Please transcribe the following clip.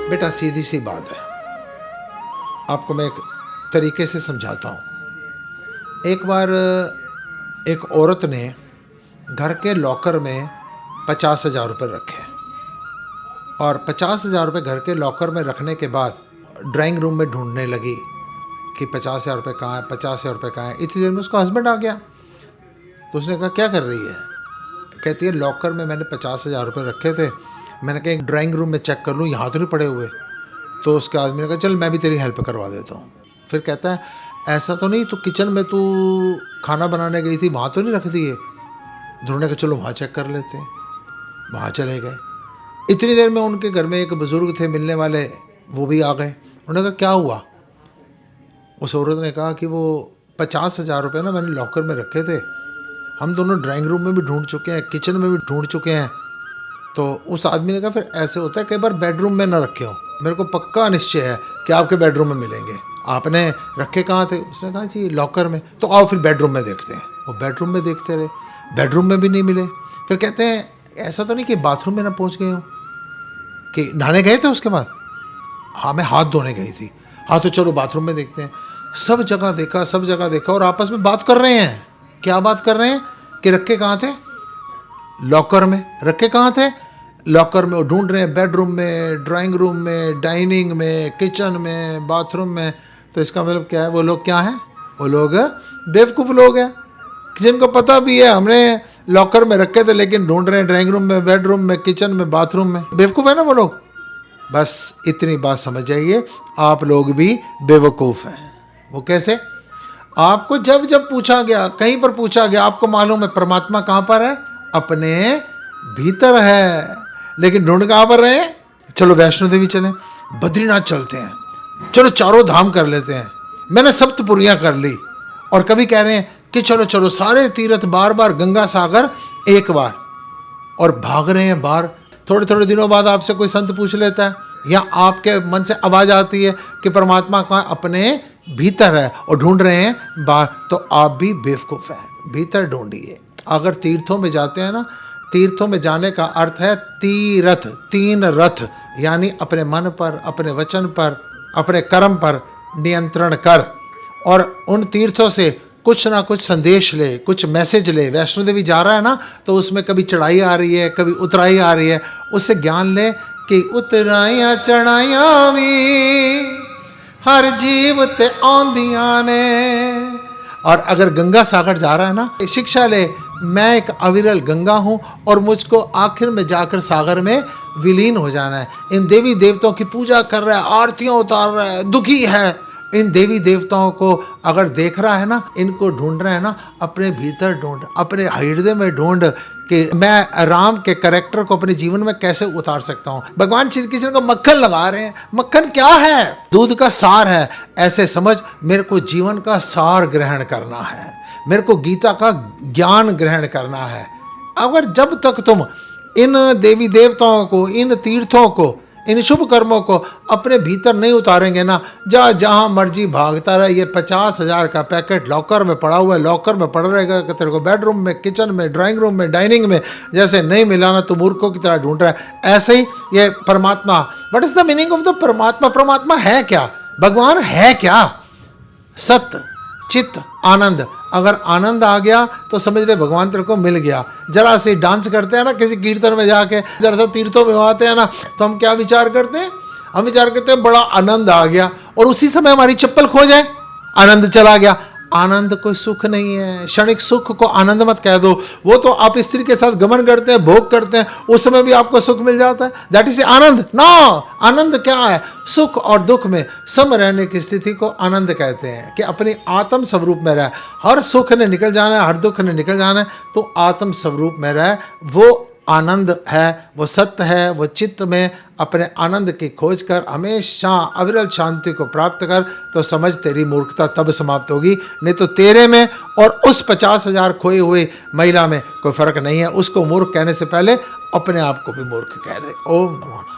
बेटा सीधी सी बात है, आपको मैं एक तरीके से समझाता हूँ। एक बार एक औरत ने घर के लॉकर में 50,000 रुपये रखे और 50,000 रुपये घर के लॉकर में रखने के बाद ड्राइंग रूम में ढूंढने लगी कि 50,000 रुपये कहाँ है, 50,000 रुपये कहाँ है। इतनी देर में उसका हस्बैंड आ गया। तो उसने कहा क्या कर रही है? कहती है लॉकर में मैंने 50,000 रुपये रखे थे, मैंने कहा एक ड्राइंग रूम में चेक कर लूँ, यहाँ तो नहीं पड़े हुए। तो उसके आदमी ने कहा चल मैं भी तेरी हेल्प करवा देता हूँ। फिर कहता है ऐसा तो नहीं, तो किचन में तू खाना बनाने गई थी वहाँ तो नहीं रख दिए? ढूंढने का चलो वहाँ चेक कर लेते हैं। वहाँ चले गए। इतनी देर में उनके घर में एक बुज़ुर्ग थे मिलने वाले, वो भी आ गए। उन्होंने कहा क्या हुआ? उस औरत ने कहा कि वो 50,000 रुपये ना मैंने लॉकर में रखे थे, हम दोनों ड्राइंग रूम में भी ढूंढ चुके हैं, किचन में भी ढूंढ चुके हैं। तो उस आदमी ने कहा फिर ऐसे होता है कई बार बेडरूम में ना रखे हो, मेरे को पक्का निश्चय है कि आपके बेडरूम में मिलेंगे, आपने रखे कहाँ थे? उसने कहा जी लॉकर में। तो आओ फिर बेडरूम में देखते हैं। वो बेडरूम में देखते रहे, बेडरूम में भी नहीं मिले। फिर कहते हैं ऐसा तो नहीं कि बाथरूम में ना पहुँच गए हो, कि नहाने गए थे उसके बाद? हाँ मैं हाथ धोने गई थी। हाँ तो चलो बाथरूम में देखते हैं। सब जगह देखा, सब जगह देखा और आपस में बात कर रहे हैं। क्या बात कर रहे हैं कि रखे कहाँ थे? लॉकर में। रखे कहाँ थे? लॉकर में। वो ढूंढ रहे हैं बेडरूम में, ड्राइंग रूम में, डाइनिंग में, किचन में, बाथरूम में। तो इसका मतलब क्या है? वो लोग क्या हैं? वो लोग बेवकूफ़ लोग हैं जिनको पता भी है हमने लॉकर में रखे थे लेकिन ढूंढ रहे हैं ड्राइंग रूम में, बेडरूम में, किचन में, बाथरूम में। बेवकूफ़ है ना वो लोग। बस इतनी बात समझ जाइए, आप लोग भी बेवकूफ़ हैं। वो कैसे? आपको जब जब पूछा गया, कहीं पर पूछा गया, आपको मालूम है परमात्मा कहाँ पर है? अपने भीतर है। लेकिन ढूंढ कहाँ पर रहे हैं? चलो वैष्णो देवी चलें, बद्रीनाथ चलते हैं, चलो चारों धाम कर लेते हैं, मैंने सप्तपुरियाँ कर ली। और कभी कह रहे हैं कि चलो चलो सारे तीर्थ बार बार, गंगा सागर एक बार, और भाग रहे हैं बाहर। थोड़े थोड़े दिनों बाद आपसे कोई संत पूछ लेता है या आपके मन से आवाज़ आती है कि परमात्मा कहाँ? अपने भीतर है और ढूंढ रहे हैं बाहर। तो आप भी बेवकूफ़ हैं, भीतर ढूंढिए। अगर तीर्थों में जाते हैं ना, तीर्थों में जाने का अर्थ है तीरथ, 3 रथ, यानी अपने मन पर, अपने वचन पर, अपने कर्म पर नियंत्रण कर और उन तीर्थों से कुछ ना कुछ संदेश ले, कुछ मैसेज ले। वैष्णो देवी जा रहा है ना, तो उसमें कभी चढ़ाई आ रही है, कभी उतराई आ रही है, उससे ज्ञान ले कि उतराइयां चढ़ाइयां भी हर जीव ते आंदियां ने। और अगर गंगा सागर जा रहा है ना, शिक्षा ले, मैं एक अविरल गंगा हूँ और मुझको आखिर में जाकर सागर में विलीन हो जाना है। इन देवी देवताओं की पूजा कर रहा है, आरतियाँ उतार रहा है, दुखी है। इन देवी देवताओं को अगर देख रहा है ना, इनको ढूंढ रहा है ना, अपने भीतर ढूंढ, अपने हृदय में ढूंढ कि मैं राम के कैरेक्टर को अपने जीवन में कैसे उतार सकता हूँ। भगवान श्री कृष्ण को मक्खन लगा रहे हैं। मक्खन क्या है? दूध का सार है। ऐसे समझ, मेरे को जीवन का सार ग्रहण करना है, मेरे को गीता का ज्ञान ग्रहण करना है। अगर जब तक तुम इन देवी देवताओं को, इन तीर्थों को, इन शुभ कर्मों को अपने भीतर नहीं उतारेंगे ना, जहाँ मर्जी भागता रहे। ये 50,000 का पैकेट लॉकर में पड़ा हुआ है, लॉकर में पड़ा रहेगा कि तेरे को बेडरूम में, किचन में, ड्राइंग रूम में, डाइनिंग में जैसे नहीं मिला ना, तो मूर्खों की तरह ढूंढ रहा है। ऐसे ही ये परमात्मा, what is the meaning of the परमात्मा? परमात्मा है क्या? भगवान है क्या? सत्य, चित्त, आनंद। अगर आनंद आ गया तो समझ ले भगवान तेरे को मिल गया। जरा से डांस करते हैं ना किसी कीर्तन में जाके, जरा सा तीर्थों में आते हैं ना, तो हम क्या विचार करते हैं? हम विचार करते हैं बड़ा आनंद आ गया, और उसी समय हमारी चप्पल खो जाए, आनंद चला गया। आनंद कोई सुख नहीं है। क्षणिक सुख को आनंद मत कह दो। वो तो आप स्त्री के साथ गमन करते हैं, भोग करते हैं, उस समय भी आपको सुख मिल जाता है, दैट इज आनंद। नो, आनंद क्या है? सुख और दुख में सम रहने की स्थिति को आनंद कहते हैं, कि अपने आत्म स्वरूप में रहे। हर सुख ने निकल जाना है, हर दुख ने निकल जाना है, तो आत्म स्वरूप में रहे, वो आनंद है, वो सत्य है। वो चित्त में अपने आनंद की खोज कर हमेशा अविरल शांति को प्राप्त कर, तो समझ तेरी मूर्खता तब समाप्त होगी। नहीं तो तेरे में और उस 50,000 खोई हुई महिला में कोई फर्क नहीं है। उसको मूर्ख कहने से पहले अपने आप को भी मूर्ख कह दे। ओम नमो नारायण।